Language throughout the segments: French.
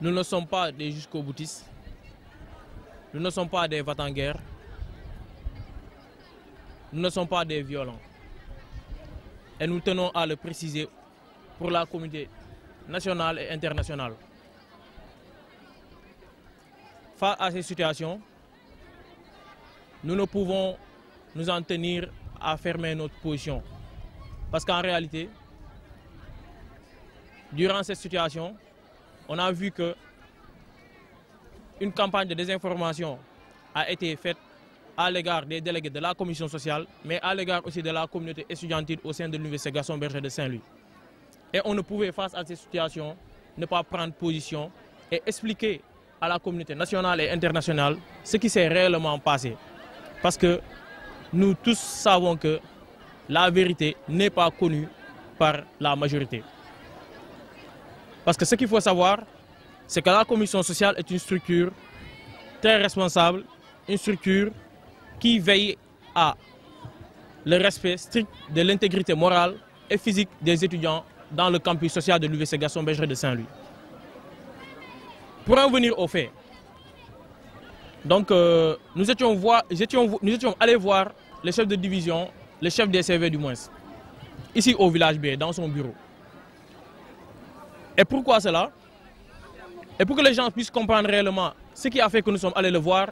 Nous ne sommes pas des jusqu'au-boutistes. Nous ne sommes pas des va-t-en-guerre. Nous ne sommes pas des violents. Et nous tenons à le préciser pour la communauté nationale et internationale. Face à ces situations, nous ne pouvons nous en tenir à fermer notre position. Parce qu'en réalité, durant cette situation, on a vu que une campagne de désinformation a été faite à l'égard des délégués de la commission sociale, mais à l'égard aussi de la communauté estudiantine au sein de l'université Gaston Berger de Saint-Louis. Et on ne pouvait, face à cette situation, ne pas prendre position et expliquer à la communauté nationale et internationale ce qui s'est réellement passé. Parce que nous tous savons que la vérité n'est pas connue par la majorité. Parce que ce qu'il faut savoir, c'est que la commission sociale est une structure très responsable, une structure qui veille à le respect strict de l'intégrité morale et physique des étudiants dans le campus social de l'université Gaston Berger de Saint-Louis. Pour en venir aux faits, donc, nous étions allés voir le chef de division, le chef des CV du moins, ici au village B, dans son bureau. Et pourquoi cela? Et pour que les gens puissent comprendre réellement ce qui a fait que nous sommes allés le voir,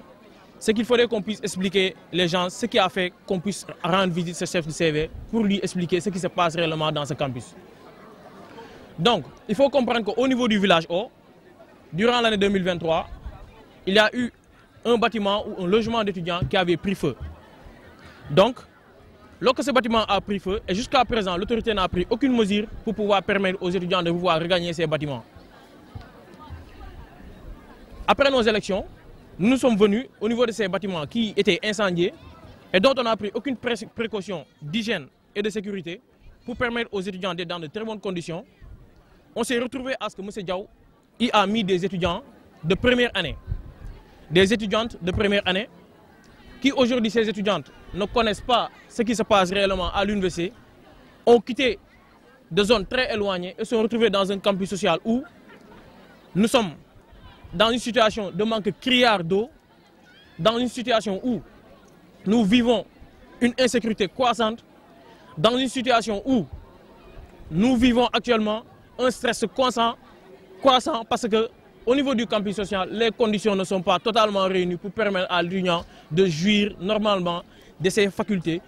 c'est qu'il faudrait qu'on puisse expliquer les gens ce qui a fait qu'on puisse rendre visite à ce chef de CV pour lui expliquer ce qui se passe réellement dans ce campus. Donc, il faut comprendre qu'au niveau du village O, durant l'année 2023, il y a eu un bâtiment ou un logement d'étudiants qui avait pris feu. Donc, lorsque ce bâtiment a pris feu, et jusqu'à présent, l'autorité n'a pris aucune mesure pour pouvoir permettre aux étudiants de pouvoir regagner ces bâtiments. Après nos élections, nous sommes venus au niveau de ces bâtiments qui étaient incendiés et dont on n'a pris aucune précaution d'hygiène et de sécurité pour permettre aux étudiants d'être dans de très bonnes conditions. On s'est retrouvé à ce que M. Diaw a mis des étudiants de première année, des étudiantes de première année, qui aujourd'hui, ces étudiantes, ne connaissent pas ce qui se passe réellement à l'université, ont quitté des zones très éloignées et se sont retrouvés dans un campus social où nous sommes dans une situation de manque criard d'eau, dans une situation où nous vivons une insécurité croissante, dans une situation où nous vivons actuellement un stress croissant parce que au niveau du campus social, les conditions ne sont pas totalement réunies pour permettre à l'étudiant de jouir normalement de ses facultés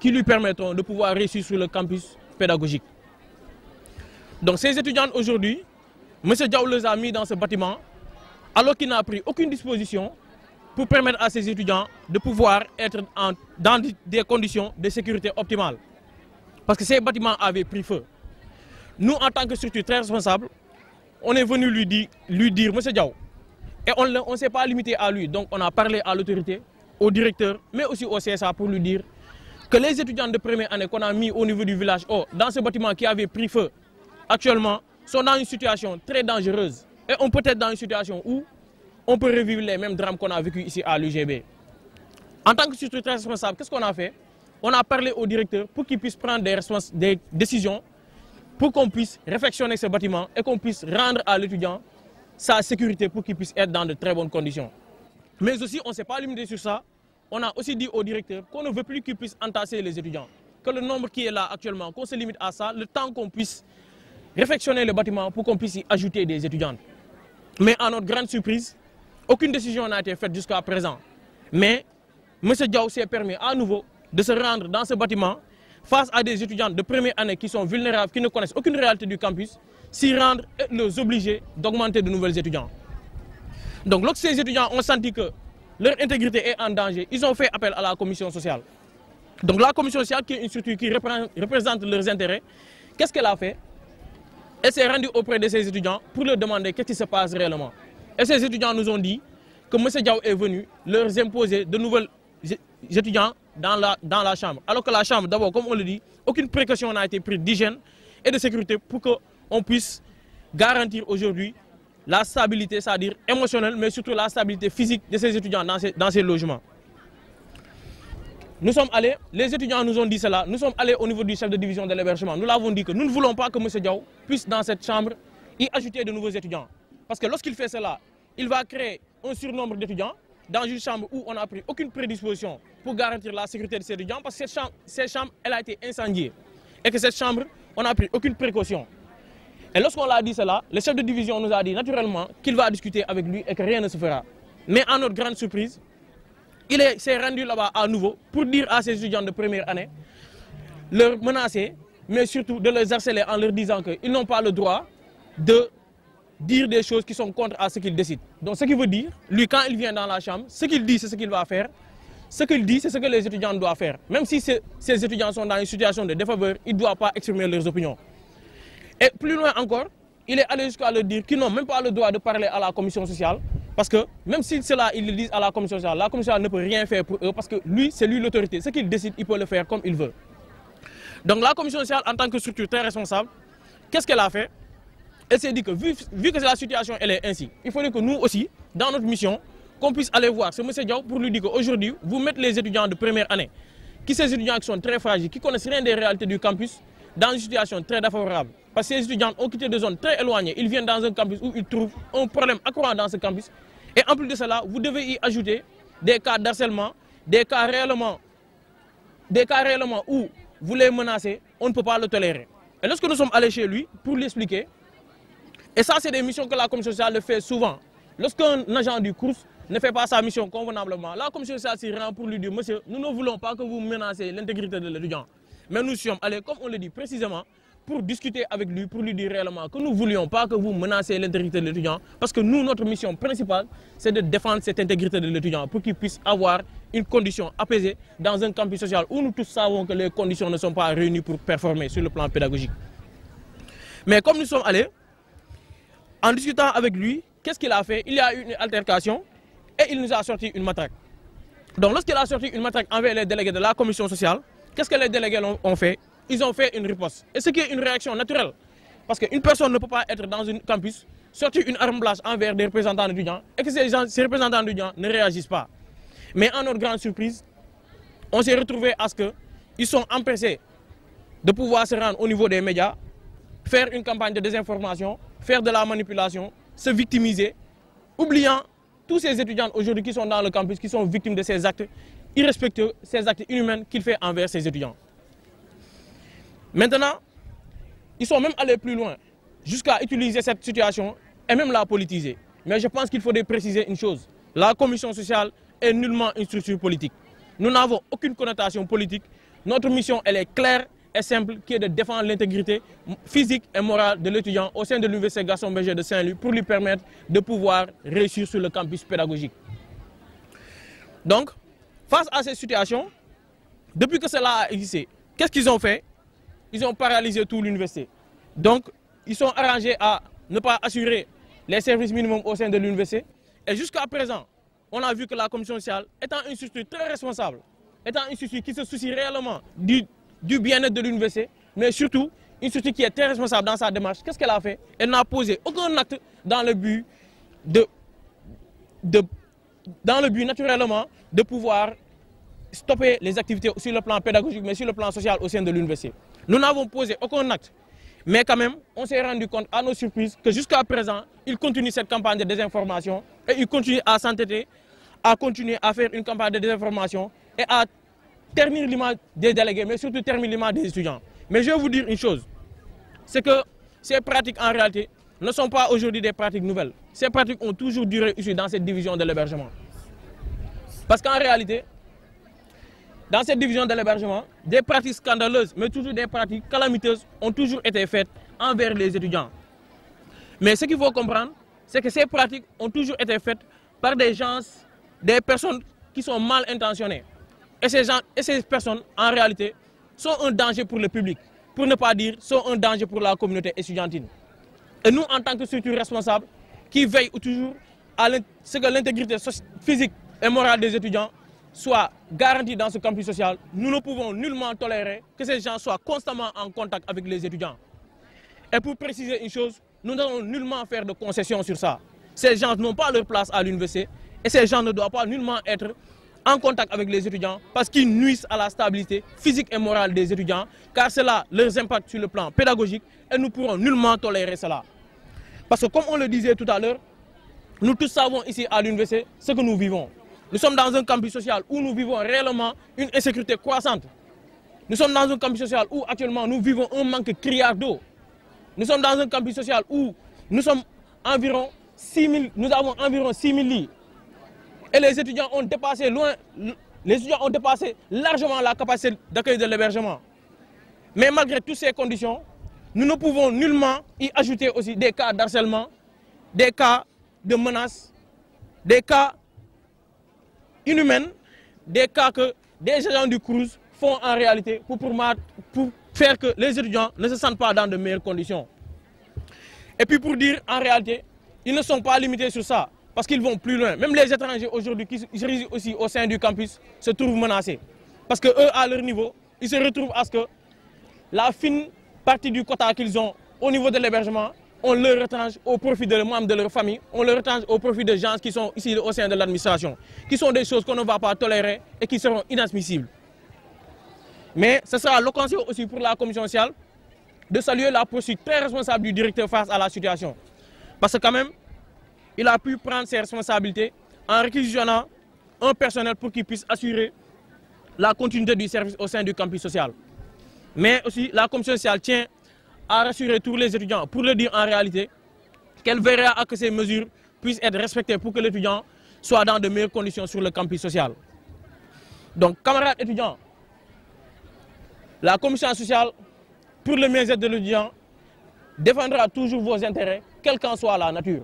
qui lui permettront de pouvoir réussir sur le campus pédagogique. Donc ces étudiants aujourd'hui, M. Diaw les a mis dans ce bâtiment alors qu'il n'a pris aucune disposition pour permettre à ces étudiants de pouvoir être dans des conditions de sécurité optimales. Parce que ces bâtiments avaient pris feu. Nous, en tant que structure très responsable, on est venu lui dire, M. Diaw, et on ne s'est pas limité à lui. Donc on a parlé à l'autorité, au directeur, mais aussi au CSA pour lui dire que les étudiants de première année qu'on a mis au niveau du village O, dans ce bâtiment qui avait pris feu, actuellement, sont dans une situation très dangereuse. Et on peut être dans une situation où on peut revivre les mêmes drames qu'on a vécu ici à l'UGB. En tant que structure très responsable, qu'est-ce qu'on a fait? On a parlé au directeur pour qu'il puisse prendre des décisions pour qu'on puisse réfectionner ce bâtiment et qu'on puisse rendre à l'étudiant sa sécurité pour qu'il puisse être dans de très bonnes conditions. Mais aussi, on ne s'est pas limité sur ça. On a aussi dit au directeur qu'on ne veut plus qu'il puisse entasser les étudiants. Que le nombre qui est là actuellement, qu'on se limite à ça, le temps qu'on puisse réfectionner le bâtiment pour qu'on puisse y ajouter des étudiants. Mais à notre grande surprise, aucune décision n'a été faite jusqu'à présent. Mais M. Diaw s'est permis à nouveau de se rendre dans ce bâtiment face à des étudiants de première année qui sont vulnérables, qui ne connaissent aucune réalité du campus, s'y rendre et les obliger d'augmenter de nouveaux étudiants. Donc lorsque ces étudiants ont senti que leur intégrité est en danger, ils ont fait appel à la commission sociale. Donc la commission sociale, qui est une structure qui représente leurs intérêts, qu'est-ce qu'elle a fait? Elle s'est rendue auprès de ces étudiants pour leur demander qu'est-ce qui se passe réellement. Et ces étudiants nous ont dit que M. Diaw est venu leur imposer de nouveaux étudiants dans la chambre. Alors que la chambre, d'abord, comme on le dit, aucune précaution n'a été prise d'hygiène et de sécurité pour qu'on puisse garantir aujourd'hui la stabilité, c'est-à-dire émotionnelle, mais surtout la stabilité physique de ces étudiants dans ces logements. Nous sommes allés, les étudiants nous ont dit cela, nous sommes allés au niveau du chef de division de l'hébergement. Nous l'avons dit que nous ne voulons pas que M. Diaw puisse dans cette chambre y ajouter de nouveaux étudiants. Parce que lorsqu'il fait cela, il va créer un surnombre d'étudiants dans une chambre où on n'a pris aucune prédisposition pour garantir la sécurité de ces étudiants, parce que cette chambre, elle a été incendiée. Et que cette chambre, on n'a pris aucune précaution. Et lorsqu'on l'a dit cela, le chef de division nous a dit naturellement qu'il va discuter avec lui et que rien ne se fera. Mais à notre grande surprise, il s'est rendu là-bas à nouveau pour dire à ses étudiants de première année, leur menacer, mais surtout de les harceler en leur disant qu'ils n'ont pas le droit de dire des choses qui sont contre à ce qu'il décide. Donc ce qui veut dire, lui quand il vient dans la chambre, ce qu'il dit c'est ce qu'il va faire, ce qu'il dit c'est ce que les étudiants doivent faire. Même si ces étudiants sont dans une situation de défaveur, ils ne doivent pas exprimer leurs opinions. Et plus loin encore, il est allé jusqu'à leur dire qu'ils n'ont même pas le droit de parler à la commission sociale, parce que même si cela ils le disent à la commission sociale ne peut rien faire pour eux, parce que lui c'est lui l'autorité, ce qu'il décide il peut le faire comme il veut. Donc la commission sociale en tant que structure très responsable, qu'est-ce qu'elle a fait? Elle s'est dit que vu que la situation elle est ainsi, il faudrait que nous aussi, dans notre mission, qu'on puisse aller voir ce monsieur Diaw pour lui dire qu'aujourd'hui, vous mettez les étudiants de première année, ces étudiants qui sont très fragiles, qui connaissent rien des réalités du campus, dans une situation très défavorable. Parce que ces étudiants ont quitté des zones très éloignées, ils viennent dans un campus où ils trouvent un problème accroissant dans ce campus. Et en plus de cela, vous devez y ajouter des cas d'harcèlement, des cas réellement où vous les menacez, on ne peut pas le tolérer. Et lorsque nous sommes allés chez lui pour lui expliquer, et ça c'est des missions que la commission sociale le fait souvent, lorsqu'un agent du CROUS ne fait pas sa mission convenablement, la commission sociale s'y rend pour lui dire, monsieur, nous ne voulons pas que vous menacez l'intégrité de l'étudiant. Mais nous sommes allés, comme on le dit précisément, pour discuter avec lui, pour lui dire réellement que nous ne voulions pas que vous menacez l'intégrité de l'étudiant, parce que nous, notre mission principale, c'est de défendre cette intégrité de l'étudiant pour qu'il puisse avoir une condition apaisée dans un campus social où nous tous savons que les conditions ne sont pas réunies pour performer sur le plan pédagogique. Mais comme nous sommes allés, en discutant avec lui, qu'est-ce qu'il a fait? Il y a eu une altercation et il nous a sorti une matraque. Donc lorsqu'il a sorti une matraque envers les délégués de la commission sociale, qu'est-ce que les délégués ont fait? Ils ont fait une riposte. Et ce qui est une réaction naturelle. Parce qu'une personne ne peut pas être dans un campus, sortir une arme blanche envers des représentants d'étudiants et que ces représentants d'étudiants ne réagissent pas. Mais en notre grande surprise, on s'est retrouvé à ce qu'ils sont empressés de pouvoir se rendre au niveau des médias, faire une campagne de désinformation, faire de la manipulation, se victimiser, oubliant tous ces étudiants aujourd'hui qui sont dans le campus, qui sont victimes de ces actes irrespectueux, ces actes inhumains qu'il fait envers ces étudiants. Maintenant, ils sont même allés plus loin, jusqu'à utiliser cette situation et même la politiser. Mais je pense qu'il faudrait préciser une chose. La commission sociale est nullement une structure politique. Nous n'avons aucune connotation politique. Notre mission, elle est claire et simple, qui est de défendre l'intégrité physique et morale de l'étudiant au sein de l'Université Gaston Berger de Saint-Louis pour lui permettre de pouvoir réussir sur le campus pédagogique. Donc, face à cette situation, depuis que cela a existé, qu'est-ce qu'ils ont fait? Ils ont paralysé toute l'université. Donc, ils sont arrangés à ne pas assurer les services minimums au sein de l'université. Et jusqu'à présent, on a vu que la commission sociale, étant une structure très responsable, étant une structure qui se soucie réellement du bien-être de l'université, mais surtout une structure qui est très responsable dans sa démarche, qu'est-ce qu'elle a fait? Elle n'a posé aucun acte dans le but naturellement de pouvoir stopper les activités sur le plan pédagogique, mais sur le plan social au sein de l'université. Nous n'avons posé aucun acte, mais quand même, on s'est rendu compte à nos surprises que jusqu'à présent, ils continuent cette campagne de désinformation et ils continuent à s'entêter, à continuer à faire une campagne de désinformation et à terminer l'image des délégués, mais surtout terminer l'image des étudiants. Mais je vais vous dire une chose, c'est que ces pratiques en réalité ne sont pas aujourd'hui des pratiques nouvelles. Ces pratiques ont toujours duré ici dans cette division de l'hébergement. Parce qu'en réalité, dans cette division de l'hébergement, des pratiques scandaleuses, mais toujours des pratiques calamiteuses ont toujours été faites envers les étudiants. Mais ce qu'il faut comprendre, c'est que ces pratiques ont toujours été faites par des gens, des personnes qui sont mal intentionnées. Et ces personnes, en réalité, sont un danger pour le public, pour ne pas dire sont un danger pour la communauté estudiantine. Et nous, en tant que structure responsable, qui veille toujours à ce que l'intégrité physique et morale des étudiants soit garantie dans ce campus social, nous ne pouvons nullement tolérer que ces gens soient constamment en contact avec les étudiants. Et pour préciser une chose, nous n'allons nullement faire de concessions sur ça. Ces gens n'ont pas leur place à l'université et ces gens ne doivent pas nullement être en contact avec les étudiants parce qu'ils nuisent à la stabilité physique et morale des étudiants, car cela leur impacte sur le plan pédagogique et nous ne pourrons nullement tolérer cela. Parce que comme on le disait tout à l'heure, nous tous savons ici à l'université ce que nous vivons. Nous sommes dans un campus social où nous vivons réellement une insécurité croissante. Nous sommes dans un campus social où actuellement nous vivons un manque criard d'eau. Nous sommes dans un campus social où nous avons environ 6 000 lits. Et les étudiants ont dépassé largement la capacité d'accueil de l'hébergement. Mais malgré toutes ces conditions, nous ne pouvons nullement y ajouter aussi des cas d'harcèlement, des cas de menaces, des cas inhumains, des cas que des agents du CROUS font en réalité pour faire que les étudiants ne se sentent pas dans de meilleures conditions. Et puis pour dire en réalité, ils ne sont pas limités sur ça, parce qu'ils vont plus loin. Même les étrangers aujourd'hui qui résident aussi au sein du campus se trouvent menacés. Parce qu'eux, à leur niveau, ils se retrouvent à ce que la fine partie du quota qu'ils ont au niveau de l'hébergement, on le retranche au profit de membres de leur famille, on le retranche au profit de gens qui sont ici au sein de l'administration, qui sont des choses qu'on ne va pas tolérer et qui seront inadmissibles. Mais ce sera l'occasion aussi pour la commission sociale de saluer la posture très responsable du directeur face à la situation. Parce que quand même, il a pu prendre ses responsabilités en réquisitionnant un personnel pour qu'il puisse assurer la continuité du service au sein du campus social. Mais aussi, la commission sociale tient à rassurer tous les étudiants pour leur dire en réalité qu'elle verra à que ces mesures puissent être respectées pour que l'étudiant soit dans de meilleures conditions sur le campus social. Donc, camarades étudiants, la commission sociale, pour le mieux-être de l'étudiant, défendra toujours vos intérêts, quelle qu'en soit la nature.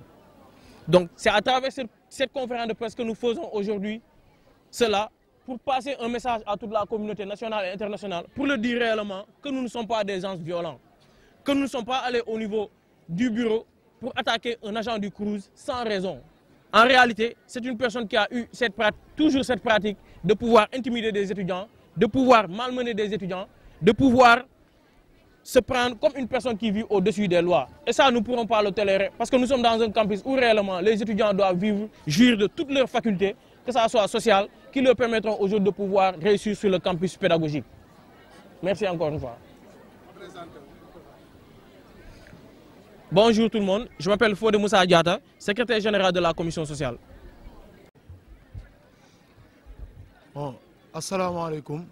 Donc, c'est à travers cette conférence de presse que nous faisons aujourd'hui cela, pour passer un message à toute la communauté nationale et internationale, pour le dire réellement que nous ne sommes pas des gens violents, que nous ne sommes pas allés au niveau du bureau pour attaquer un agent du CROUS sans raison. En réalité, c'est une personne qui a eu toujours cette pratique de pouvoir intimider des étudiants, de pouvoir malmener des étudiants, de pouvoir se prendre comme une personne qui vit au-dessus des lois. Et ça, nous ne pourrons pas le tolérer parce que nous sommes dans un campus où réellement les étudiants doivent jouir de toutes leurs facultés, que ce soit sociales, qui leur permettront aujourd'hui de pouvoir réussir sur le campus pédagogique. Merci encore une fois. Bonjour tout le monde, je m'appelle Fodé Moussa Diata, secrétaire général de la commission sociale. Bon, assalamu alaikum.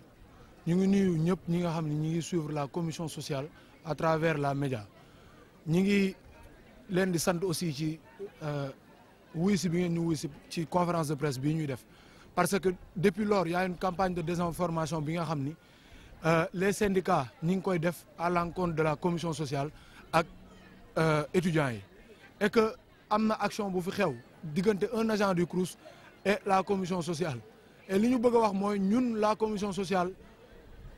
Nous sommes suivre la commission sociale à travers la média. Nous sommes aussi ci conférence de presse parce que depuis lors il y a une campagne de désinformation les syndicats sont à l'encontre de la commission sociale et étudiants et que am na action bu fi xew diggante un agent du CROUS et la commission sociale et li ñu bëgg a wax mooy ñun la commission sociale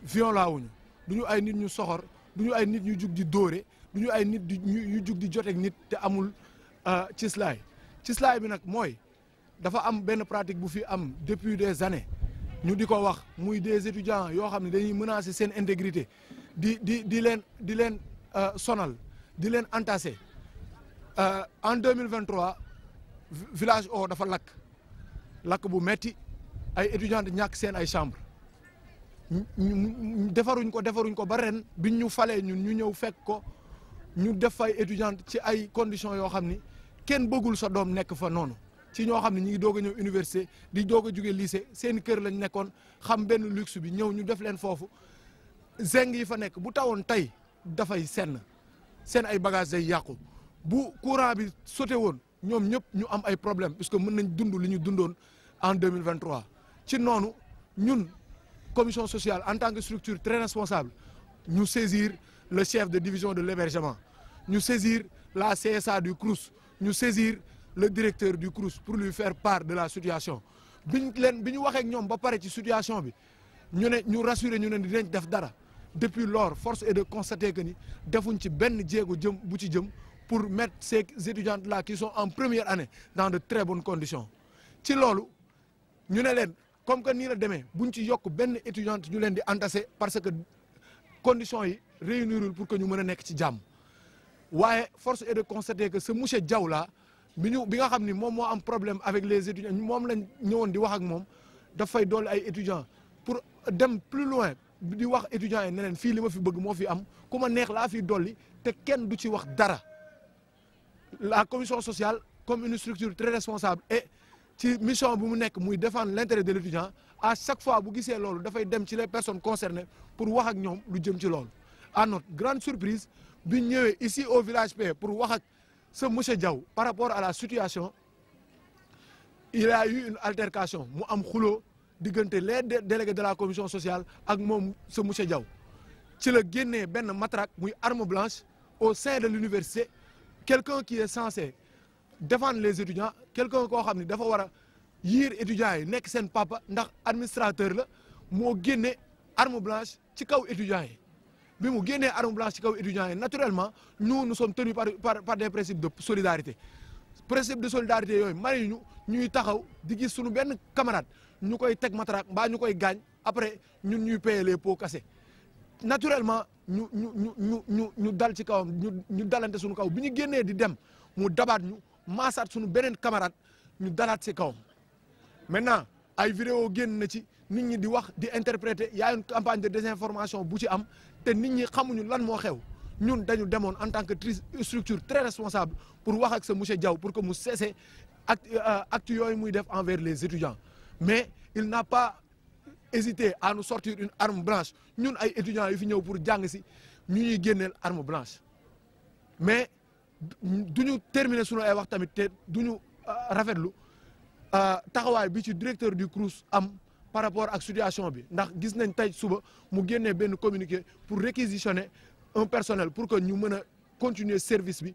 violent wuñu duñu ay nit ñu soxor duñu ay nit ñu jug di dóore duñu ay nit yu jug di joteeg nit te amul cislaay bi nag mooy dafa am benn pratique bu fi am depuis des années ñu di ko wax muy des étudiants yoo xam ne dañuy menacer seen intégrité di leen sonal di leen entasser en 2023 village O dafa lakk bu metti ay étudiants di ñàkk seen ay chambre defaruñ ko ba ren biñ ñu falee ñun ñu ñëw fekk ko ñu def ay étudiants ci ay conditions yoo xam ni kenn bëggul sa doom nekk fa noonu ci ñoo xam ne ñu ngi doog a ñëw université di doog a jóge lycée seen kër lañ nekkoon xam benn luxe bi ñëw ñu def leen foofu zeng yi fa nekk bu tawoon tey dafay seen ay bagages day yàqu bu courant bi sauté woon ñoom ñëpp ñu am ay problème puisque mën nañ dund li ñu dundoon en 2023 ci noonu ñun commission sociale en tant que structure très responsable ñu saisir le chef de division de l'hébergement ñu saisir la CSA du CROUS ñu saisir le directeur du CROUS pour lui faire part de la situation bi ñu waxee ak ñoom ba pare ci situation bi ñu rassurer ñu ne dinañ def dara depuis lors force est de constater que ni defuñ ci benn jéego jëm pour mettre ces étudiants là qui sont en première année dans de très bonnes conditions ci loolu ñu ne leen comme que nii la demee buñ ci yokk benn étudiante ñu leen di entasser parce que conditions yi réunirul pour que ñu mën a nekk ci jàmm waaye force est de constater que ce monsieur Diaw là bi nga xam ni moom moo am problème avec les étudiants moom lañ ñëwoon di wax ak moom dafay dolli ay étudiants pour dem plus loin di wax étudiants yi ne leen fii li ma fi bëgg moo fi am ku ma neex laa fi dolli te kenn du ci wax dara la commission sociale comme une structure très responsable et ci mission bu mu nekk muy défendre l'intérêt de l'étudiant à chaque fois bu gisee loolu dafay dem ci les personnes concernées pour wax ak ñoom lu jëm ci loolu. À notre grande surprise bi ñëwee ici au village P pour wax ak ce monsieur Diaw par rapport à la situation il y a eu une altercation mu am xuloo diggante les délégués de la commission sociale ak moom ce monsieur Diaw ci la génnee benn matraque muy arme blanche au sein de l'université. Quelqu'un qui est censé défendre les étudiants quelqu'un koo xam ne dafa war a yiir étudiants yi nekk seen papa ndax administrateur la moo génne arme blanche ci kaw étudiants yi bi mu génnee arme blanche ci kaw étudiants yi naturellement nous sommes tenus par des principes de solidarité. Principe de solidarité yooyu may ñu ñuy taxaw di gis suñu benn camarade ñu koy teg matraque mbaa ñu koy gaañ après ñun ñuy payer les pots cassés naturellement ñu dal ci kawam ñu dalante suñu kaw bi ñu génnee di dem mu dabaat ñu maasaat suñu beneen camarade ñu dalaat ci kawam. Maintenant ay vidéo génn na ci nit ñi di wax di interpréter y a une campagne de désinformation bu ci am te nit ñi xamuñu lan moo xew ñun dañu demoon en tant que structure très responsable pour wax ak ce monsieur Diaw pour que mu cesse acte yooyu muy def envers les étudiants mais il n'a pas hésité à nous sortir une arme blanche ñun ay étudiants yu fi ñëw pour jàng si ñu ñuy génneel arme blanche mais duñu terminer sunu ay wax tamit te duñu rafetlu taxawaay bi ci directeur du CROUS am par rapport ak situation bi ndax gis nañ tey suba mu génnee benn communiqué pour réquisitionner un personnel pour que ñu mën a continuer service bi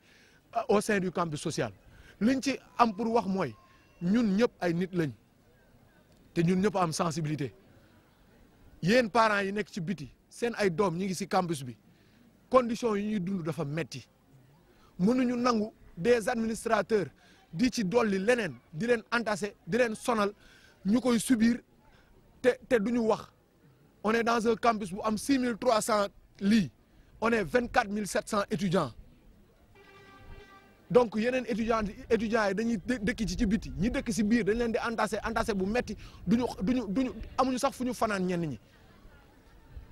au sein du campus social. liñ ci am pour wax mooy ñun ñëpp ay nit lañ te ñun ñëpp am sensibilité. yéen parents yi nekk ci biti seen ay doom ñi ngi ci campus bi conditions yi ñuy dund dafa metti mënuñu nangu des administrateurs di ci dolli leneen di leen entasser di leen sonal ñu koy subir te duñu wax. On est dans un campus bu am 6300 lits on est 24700 étudiants donc yeneen étudiants yi dañuy dëkk ci biti ñi dëkk ci biir dañ leen di entasser bu metti duñu amuñu sax fu ñu fanaan ñenn ñi.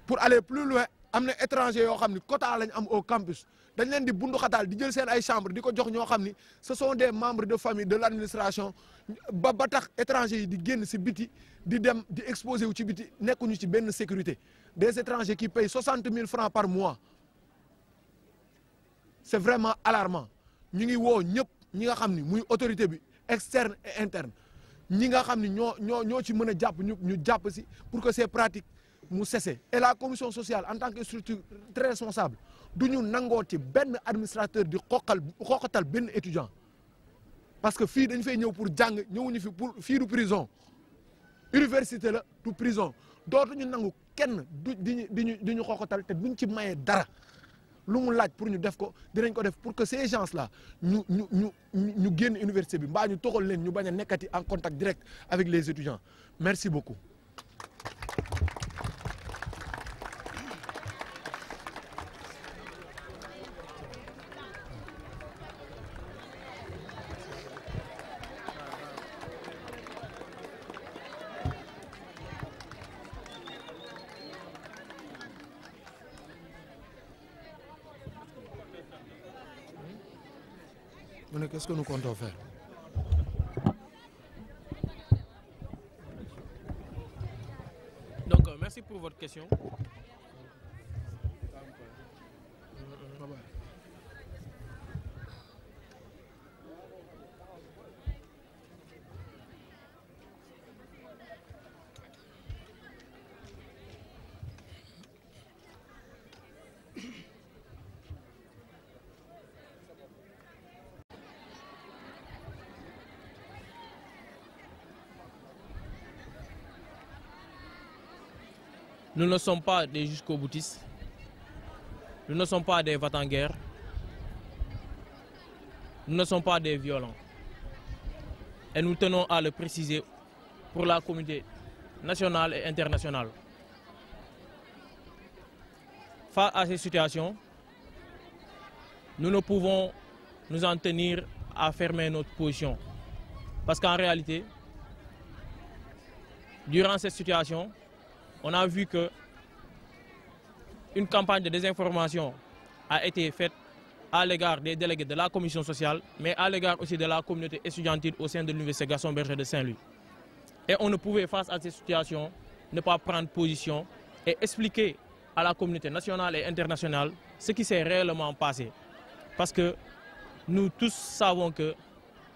Pour aller plus loin am na étranger yoo xam ni quota lañ am au campus dañ leen di bunduxataal di jël seen ay chambre di ko jox ñoo xam ni ce sont des membres de famille de l'administration ba tax étranger yi di génn ci biti di dem di exposer wu ci biti nekkuñu ci benn sécurité des étrangers qui payent 60 000 francs par mois c'est vraiment alarmant. ñu ngi woo ñëpp ñi nga xam ni muy autorité bi externe et interne ñi nga xam ni ñoo ci mën a jàpp ñu jàpp ci pour que ces pratiques mu cesse. Et la commission sociale en tant que structure très responsable du ñu nangoo ci benn administrateur di xoqatal benn étudiant parce que fii dañ fay ñëw pour jàng ñëwuñu fi pour fii du prison université la du prison dootuñu nangu kenn di ñu xoqatal te duñ ci maye dara. lu mu laaj pour ñu def ko dinañ ko def pour que ces gens là ñu génn université bi mbaa ñu toxal leen ñu bañ a nekkati en contact direct avec les étudiants. Merci beaucoup. Qu'est-ce que nous comptons faire? Donc, merci pour votre question. Nous ne sommes pas des jusqu'au-boutistes, nous ne sommes pas des va-t-en-guerre, nous ne sommes pas des violents. Et nous tenons à le préciser pour la communauté nationale et internationale. Face à ces situations, nous ne pouvons nous en tenir à fermer notre position. Parce qu'en réalité, durant cette situation, on a vu que une campagne de désinformation a été faite à l'égard des délégués de la commission sociale, mais à l'égard aussi de la communauté estudiantine au sein de l'Université Gaston Berger de Saint-Louis. Et on ne pouvait, face à cette situation, ne pas prendre position et expliquer à la communauté nationale et internationale ce qui s'est réellement passé. Parce que nous tous savons que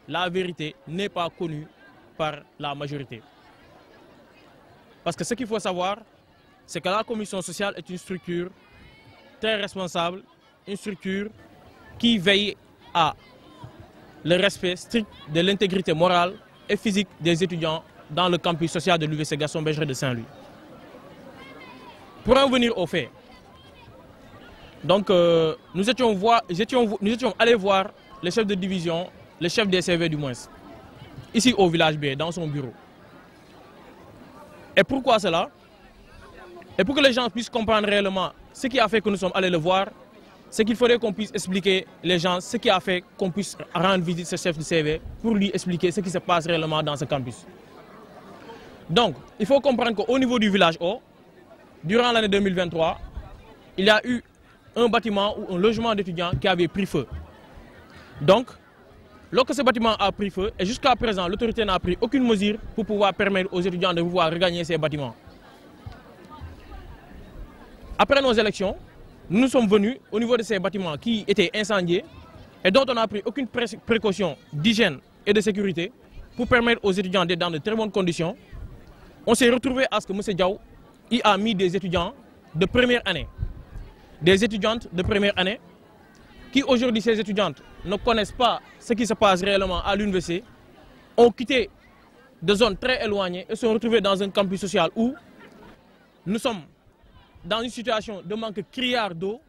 la vérité n'est pas connue par la majorité. Parce que ce qu'il faut savoir, c'est que la commission sociale est une structure très responsable, une structure qui veille à le respect strict de l'intégrité morale et physique des étudiants dans le campus social de l'Université Gaston Berger de Saint-Louis. Pour en venir aux faits, donc, nous étions allés voir le chef de division, le chef des CV du moins, ici au village B, dans son bureau. Et pourquoi cela? Et pour que les gens puissent comprendre réellement ce qui a fait que nous sommes allés le voir, c'est qu'il faudrait qu'on puisse expliquer les gens ce qui a fait qu'on puisse rendre visite à ce chef de CV pour lui expliquer ce qui se passe réellement dans ce campus. Donc, il faut comprendre qu'au niveau du village O, durant l'année 2023, il y a eu un bâtiment ou un logement d'étudiants qui avait pris feu. Donc, lorsque ce bâtiment a pris feu, et jusqu'à présent, l'autorité n'a pris aucune mesure pour pouvoir permettre aux étudiants de pouvoir regagner ces bâtiments. Après nos élections, nous sommes venus au niveau de ces bâtiments qui étaient incendiés et dont on n'a pris aucune précaution d'hygiène et de sécurité pour permettre aux étudiants d'être dans de très bonnes conditions. On s'est retrouvé à ce que M. Diaw a mis des étudiants de première année, des étudiantes de première année, qui aujourd'hui, ces étudiantes, ne connaissent pas ce qui se passe réellement à l'université, ont quitté des zones très éloignées et sont retrouvés dans un campus social où nous sommes dans une situation de manque criard d'eau,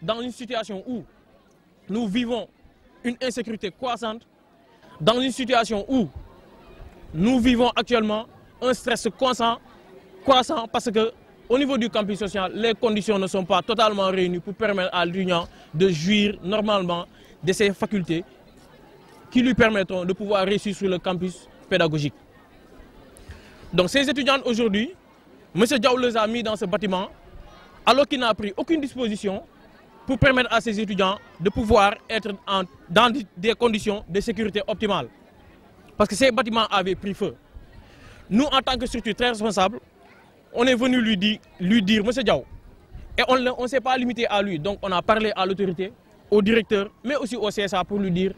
dans une situation où nous vivons une insécurité croissante, dans une situation où nous vivons actuellement un stress croissant parce que au niveau du campus social, les conditions ne sont pas totalement réunies pour permettre à l'étudiant de jouir normalement de ses facultés qui lui permettront de pouvoir réussir sur le campus pédagogique. Donc ces étudiants aujourd'hui, M. Diaw les a mis dans ce bâtiment alors qu'il n'a pris aucune disposition pour permettre à ces étudiants de pouvoir être dans des conditions de sécurité optimales. Parce que ces bâtiments avaient pris feu. Nous, en tant que structure très responsable, on est venu lui dire M. Diaw, et on ne s'est pas limité à lui, donc on a parlé à l'autorité, au directeur, mais aussi au CSA pour lui dire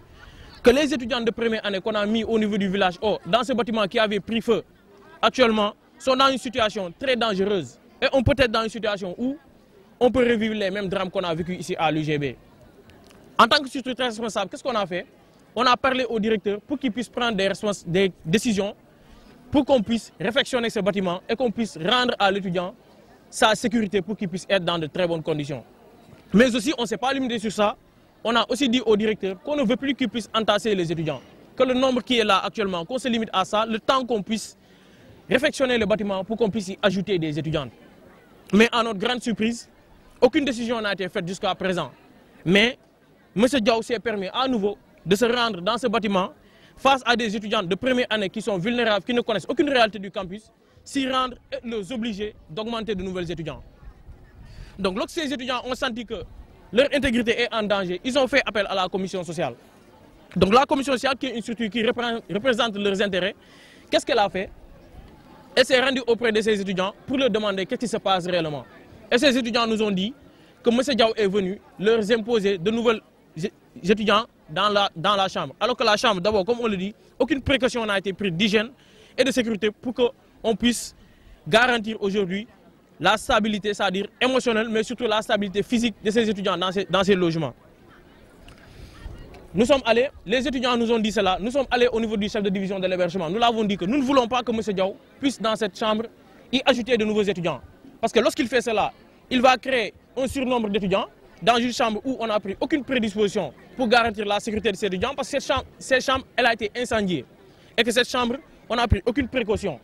que les étudiants de première année qu'on a mis au niveau du village O, dans ce bâtiment qui avait pris feu, actuellement, sont dans une situation très dangereuse. Et on peut être dans une situation où on peut revivre les mêmes drames qu'on a vécu ici à l'UGB. En tant que structure très responsable, qu'est-ce qu'on a fait? On a parlé au directeur pour qu'il puisse prendre des décisions pour qu'on puisse réfectionner ce bâtiment et qu'on puisse rendre à l'étudiant sa sécurité pour qu'il puisse être dans de très bonnes conditions. Mais aussi, on ne s'est pas limité sur ça. On a aussi dit au directeur qu'on ne veut plus qu'il puisse entasser les étudiants. Que le nombre qui est là actuellement, qu'on se limite à ça, le temps qu'on puisse réfectionner le bâtiment pour qu'on puisse y ajouter des étudiants. Mais à notre grande surprise, aucune décision n'a été faite jusqu'à présent. Mais M. Diaw s'est permis à nouveau de se rendre dans ce bâtiment face à des étudiants de première année qui sont vulnérables, qui ne connaissent aucune réalité du campus, s'y rendre et les obliger d'augmenter de nouvelles étudiants. Donc lorsque ces étudiants ont senti que leur intégrité est en danger, ils ont fait appel à la commission sociale. Donc la commission sociale, qui est une structure qui représente leurs intérêts, qu'est-ce qu'elle a fait? Elle s'est rendue auprès de ces étudiants pour leur demander qu'est-ce qui se passe réellement. Et ces étudiants nous ont dit que M. Diaw est venu leur imposer de nouvelles étudiants dans la chambre. Alors que la chambre, d'abord, comme on le dit, aucune précaution n'a été prise d'hygiène et de sécurité pour qu'on puisse garantir aujourd'hui la stabilité, c'est-à-dire émotionnelle, mais surtout la stabilité physique de ces étudiants dans ces logements. Nous sommes allés, les étudiants nous ont dit cela, nous sommes allés au niveau du chef de division de l'hébergement. Nous l'avons dit que nous ne voulons pas que M. Diaw puisse dans cette chambre y ajouter de nouveaux étudiants. Parce que lorsqu'il fait cela, il va créer un surnombre d'étudiants dans une chambre où on n'a pris aucune prédisposition pour garantir la sécurité de ces étudiants, parce que cette chambre, elle a été incendiée. Et que cette chambre, on n'a pris aucune précaution.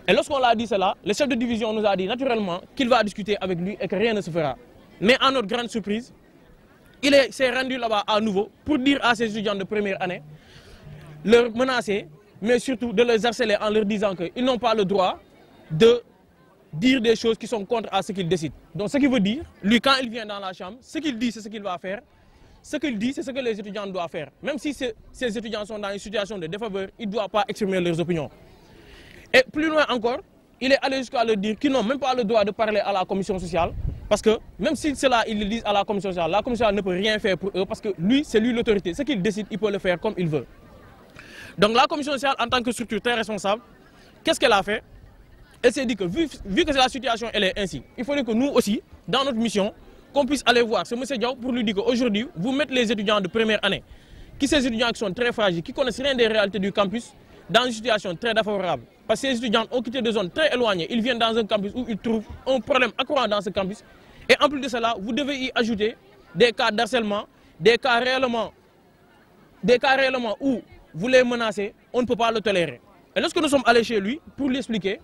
Et lorsqu'on l'a dit cela, le chef de division nous a dit naturellement qu'il va discuter avec lui et que rien ne se fera. Mais à notre grande surprise, il s'est rendu là-bas à nouveau pour dire à ces étudiants de première année, leur menacer, mais surtout de les harceler en leur disant qu'ils n'ont pas le droit de dire des choses qui sont contre à ce qu'il décide. Donc ce qui veut dire, lui quand il vient dans la chambre, ce qu'il dit c'est ce qu'il va faire, ce qu'il dit, c'est ce que les étudiants doivent faire. Même si ces étudiants sont dans une situation de défaveur, ils ne doivent pas exprimer leurs opinions. Et plus loin encore, il est allé jusqu'à leur dire qu'ils n'ont même pas le droit de parler à la commission sociale, parce que même si cela, ils le disent à la commission sociale ne peut rien faire pour eux, parce que lui, c'est lui l'autorité. Ce qu'il décide, il peut le faire comme il veut. Donc la commission sociale, en tant que structure très responsable, qu'est-ce qu'elle a fait? Elle s'est dit que vu que la situation elle est ainsi, il faudrait que nous aussi, dans notre mission, qu'on puisse aller voir ce monsieur Diaw pour lui dire qu'aujourd'hui, vous mettez les étudiants de première année, ces étudiants qui sont très fragiles, qui connaissent rien des réalités du campus, dans une situation très défavorable. Parce que ces étudiants ont quitté des zones très éloignées, ils viennent dans un campus où ils trouvent un problème accroissant dans ce campus. Et en plus de cela, vous devez y ajouter des cas d'harcèlement, des cas réellement où vous les menacez, on ne peut pas le tolérer. Et lorsque nous sommes allés chez lui pour lui expliquer,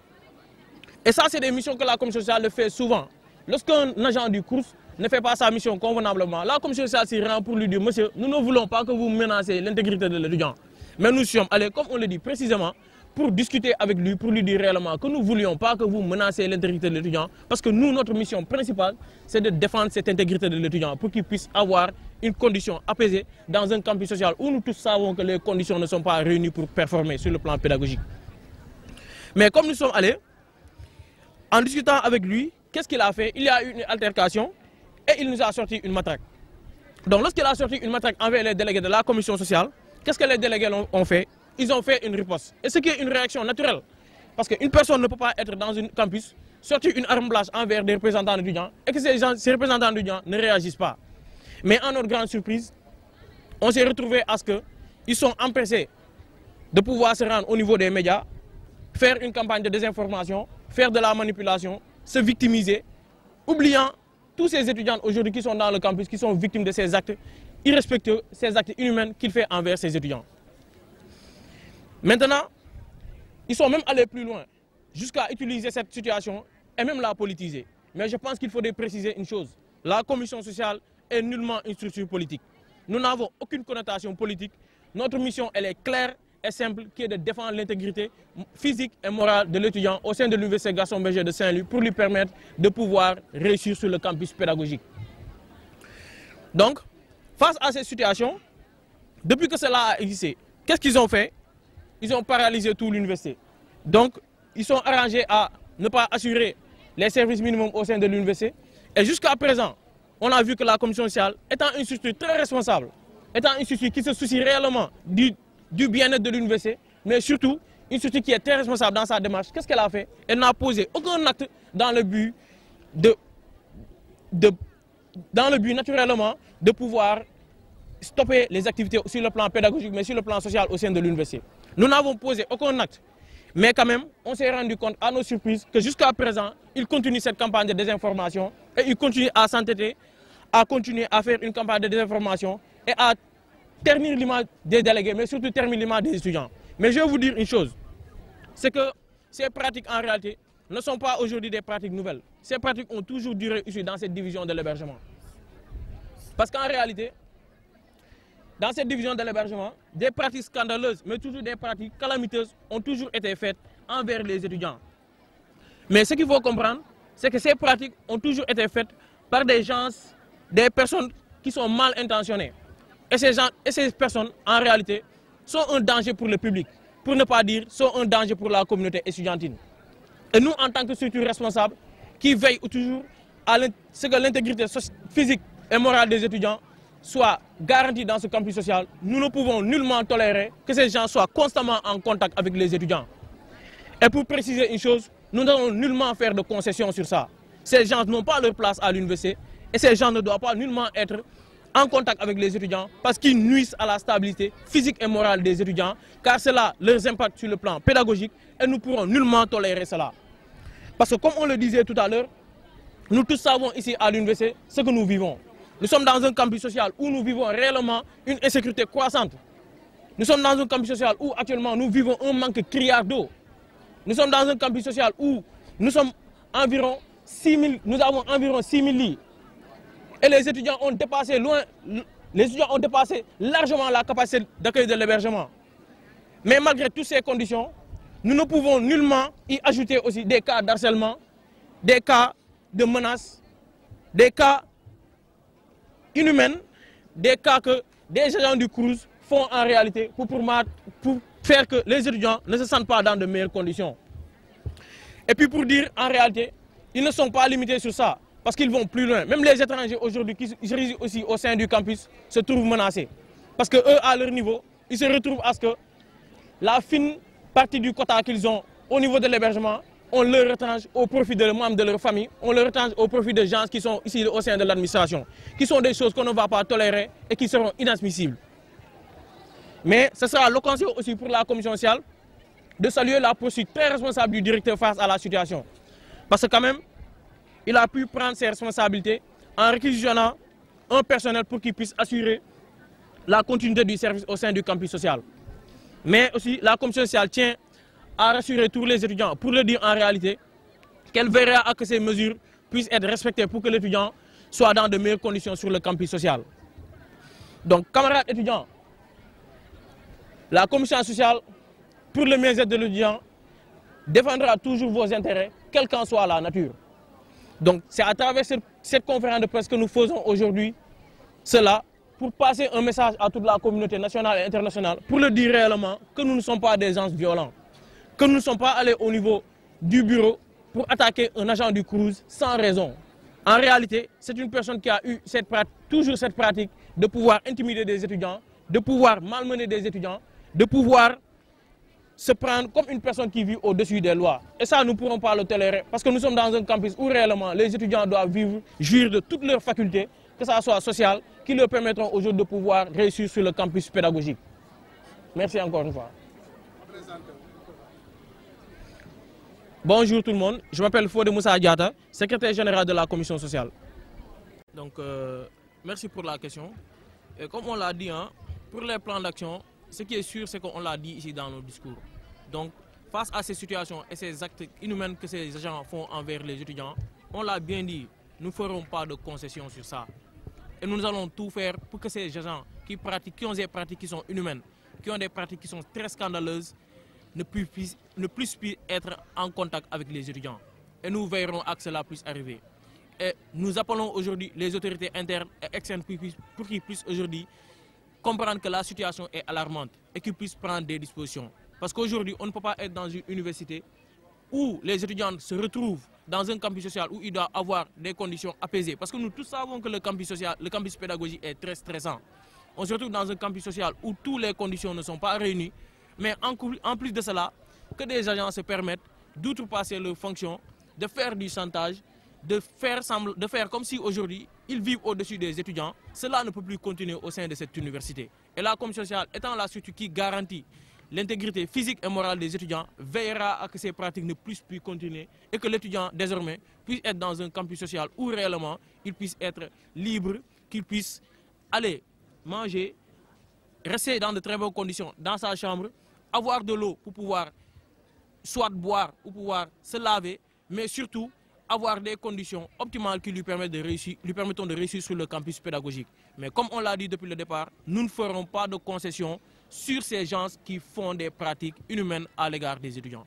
et ça c'est des missions que la commission sociale fait souvent, lorsqu'un agent du CROUS ne fait pas sa mission convenablement, la commission sociale s'y rend pour lui dire, monsieur, nous ne voulons pas que vous menacez l'intégrité de l'étudiant. Mais nous sommes allés, comme on le dit précisément, pour discuter avec lui, pour lui dire réellement que nous ne voulions pas que vous menacez l'intégrité de l'étudiant, parce que nous, notre mission principale, c'est de défendre cette intégrité de l'étudiant pour qu'il puisse avoir une condition apaisée dans un campus social où nous tous savons que les conditions ne sont pas réunies pour performer sur le plan pédagogique. Mais comme nous sommes allés, en discutant avec lui, qu'est-ce qu'il a fait? Il y a eu une altercation et il nous a sorti une matraque. Donc lorsqu'il a sorti une matraque envers les délégués de la commission sociale, qu'est-ce que les délégués ont fait? Ils ont fait une riposte. Et ce qui est une réaction naturelle. Parce qu'une personne ne peut pas être dans un campus, sortir une arme blanche envers des représentants d'étudiants et que ces représentants d'étudiants ne réagissent pas. Mais à notre grande surprise, on s'est retrouvé à ce qu'ils sont empressés de pouvoir se rendre au niveau des médias, faire une campagne de désinformation, faire de la manipulation, se victimiser, oubliant tous ces étudiants aujourd'hui qui sont dans le campus, qui sont victimes de ces actes irrespectueux, ces actes inhumains qu'il fait envers ces étudiants. Maintenant, ils sont même allés plus loin, jusqu'à utiliser cette situation et même la politiser. Mais je pense qu'il faudrait préciser une chose. La commission sociale est nullement une structure politique. Nous n'avons aucune connotation politique. Notre mission, elle est claire et simple, qui est de défendre l'intégrité physique et morale de l'étudiant au sein de l'Université Gaston Berger de Saint-Louis pour lui permettre de pouvoir réussir sur le campus pédagogique. Donc, face à cette situation, depuis que cela a existé, qu'est-ce qu'ils ont fait? Ils ont paralysé toute l'université. Donc, ils sont arrangés à ne pas assurer les services minimums au sein de l'université. Et jusqu'à présent, on a vu que la commission sociale, étant une structure très responsable, étant une structure qui se soucie réellement du bien-être de l'université, mais surtout une structure qui est très responsable dans sa démarche, qu'est-ce qu'elle a fait? Elle n'a posé aucun acte dans le but naturellement de pouvoir stopper les activités sur le plan pédagogique, mais sur le plan social au sein de l'université. Nous n'avons posé aucun acte, mais quand même, on s'est rendu compte à nos surprises que jusqu'à présent, ils continuent cette campagne de désinformation et ils continuent à s'entêter, à continuer à faire une campagne de désinformation et à ternir l'image des délégués, mais surtout ternir l'image des étudiants. Mais je vais vous dire une chose, c'est que ces pratiques en réalité ne sont pas aujourd'hui des pratiques nouvelles. Ces pratiques ont toujours duré ici dans cette division de l'hébergement. Parce qu'en réalité, dans cette division de l'hébergement, des pratiques scandaleuses, mais toujours des pratiques calamiteuses ont toujours été faites envers les étudiants. Mais ce qu'il faut comprendre, c'est que ces pratiques ont toujours été faites par des gens, des personnes qui sont mal intentionnées. Et ces personnes, en réalité, sont un danger pour le public, pour ne pas dire, sont un danger pour la communauté estudiantine. Et nous, en tant que structure responsable, qui veille toujours à ce que l'intégrité physique et morale des étudiants soit garantie dans ce campus social, nous ne pouvons nullement tolérer que ces gens soient constamment en contact avec les étudiants. Et pour préciser une chose, nous n'allons nullement faire de concessions sur ça. Ces gens n'ont pas leur place à l'université et ces gens ne doivent pas nullement être en contact avec les étudiants parce qu'ils nuisent à la stabilité physique et morale des étudiants, car cela leur impacte sur le plan pédagogique et nous ne pourrons nullement tolérer cela. Parce que comme on le disait tout à l'heure, nous tous savons ici à l'université ce que nous vivons. Nous sommes dans un campus social où nous vivons réellement une insécurité croissante. Nous sommes dans un campus social où actuellement nous vivons un manque criard d'eau. Nous sommes dans un campus social où nous avons environ 6 000 lits. Et les étudiants ont dépassé largement la capacité d'accueil de l'hébergement. Mais malgré toutes ces conditions, nous ne pouvons nullement y ajouter aussi des cas d'harcèlement, des cas de menaces, des cas inhumains, des cas que des agents du Crous font en réalité pour faire que les étudiants ne se sentent pas dans de meilleures conditions. Et puis pour dire en réalité, ils ne sont pas limités sur ça, parce qu'ils vont plus loin. Même les étrangers aujourd'hui qui résident aussi au sein du campus se trouvent menacés. Parce que eux, à leur niveau, ils se retrouvent à ce que la fine partie du quota qu'ils ont au niveau de l'hébergement, on leur retranche au profit de membres de leur famille, on leur retranche au profit de gens qui sont ici au sein de l'administration, qui sont des choses qu'on ne va pas tolérer et qui seront inadmissibles. Mais ce sera l'occasion aussi pour la commission sociale de saluer la posture très responsable du directeur face à la situation. Parce que quand même, il a pu prendre ses responsabilités en réquisitionnant un personnel pour qu'il puisse assurer la continuité du service au sein du campus social. Mais aussi, la commission sociale tient à rassurer tous les étudiants pour leur dire en réalité qu'elle verra à que ces mesures puissent être respectées pour que l'étudiant soit dans de meilleures conditions sur le campus social. Donc, camarades étudiants, la commission sociale, pour le mieux-être de l'étudiant, défendra toujours vos intérêts, quelle qu'en soit la nature. Donc, c'est à travers cette conférence de presse que nous faisons aujourd'hui cela, pour passer un message à toute la communauté nationale et internationale, pour le dire réellement que nous ne sommes pas des gens violents, que nous ne sommes pas allés au niveau du bureau pour attaquer un agent du Crous sans raison. En réalité, c'est une personne qui a eu toujours cette pratique de pouvoir intimider des étudiants, de pouvoir malmener des étudiants, de pouvoir se prendre comme une personne qui vit au-dessus des lois. Et ça, nous ne pourrons pas le tolérer parce que nous sommes dans un campus où réellement les étudiants doivent jouir de toutes leurs facultés, que ça soit sociale, qui leur permettront aujourd'hui de pouvoir réussir sur le campus pédagogique. Merci encore une fois. Bonjour tout le monde, je m'appelle Fodé Moussa Diata, secrétaire général de la commission sociale. Donc, merci pour la question. Et comme on l'a dit, pour les plans d'action, ce qui est sûr, c'est qu'on l'a dit ici dans nos discours. Donc, face à ces situations et ces actes inhumains que ces agents font envers les étudiants, on l'a bien dit, nous ne ferons pas de concessions sur ça. Et nous allons tout faire pour que ces agents qui ont des pratiques qui sont inhumaines, qui ont des pratiques qui sont très scandaleuses, ne puissent plus être en contact avec les étudiants. Et nous veillerons à que cela puisse arriver. Et nous appelons aujourd'hui les autorités internes et externes pour qu'ils puissent aujourd'hui comprendre que la situation est alarmante et qu'ils puissent prendre des dispositions. Parce qu'aujourd'hui, on ne peut pas être dans une université où les étudiants se retrouvent dans un campus social où il doit avoir des conditions apaisées. Parce que nous tous savons que le campus pédagogique est très stressant. On se retrouve dans un campus social où toutes les conditions ne sont pas réunies. Mais en plus de cela, que des agents se permettent d'outrepasser leurs fonctions, de faire du chantage, de faire comme si aujourd'hui ils vivent au-dessus des étudiants, cela ne peut plus continuer au sein de cette université. Et la commission sociale étant la structure qui garantit l'intégrité physique et morale des étudiants, veillera à que ces pratiques ne puissent plus continuer et que l'étudiant désormais puisse être dans un campus social où réellement il puisse être libre, qu'il puisse aller manger, rester dans de très bonnes conditions dans sa chambre, avoir de l'eau pour pouvoir soit boire ou pouvoir se laver, mais surtout avoir des conditions optimales qui lui permettent de réussir sur le campus pédagogique. Mais comme on l'a dit depuis le départ, nous ne ferons pas de concessions sur ces gens qui font des pratiques inhumaines à l'égard des étudiants.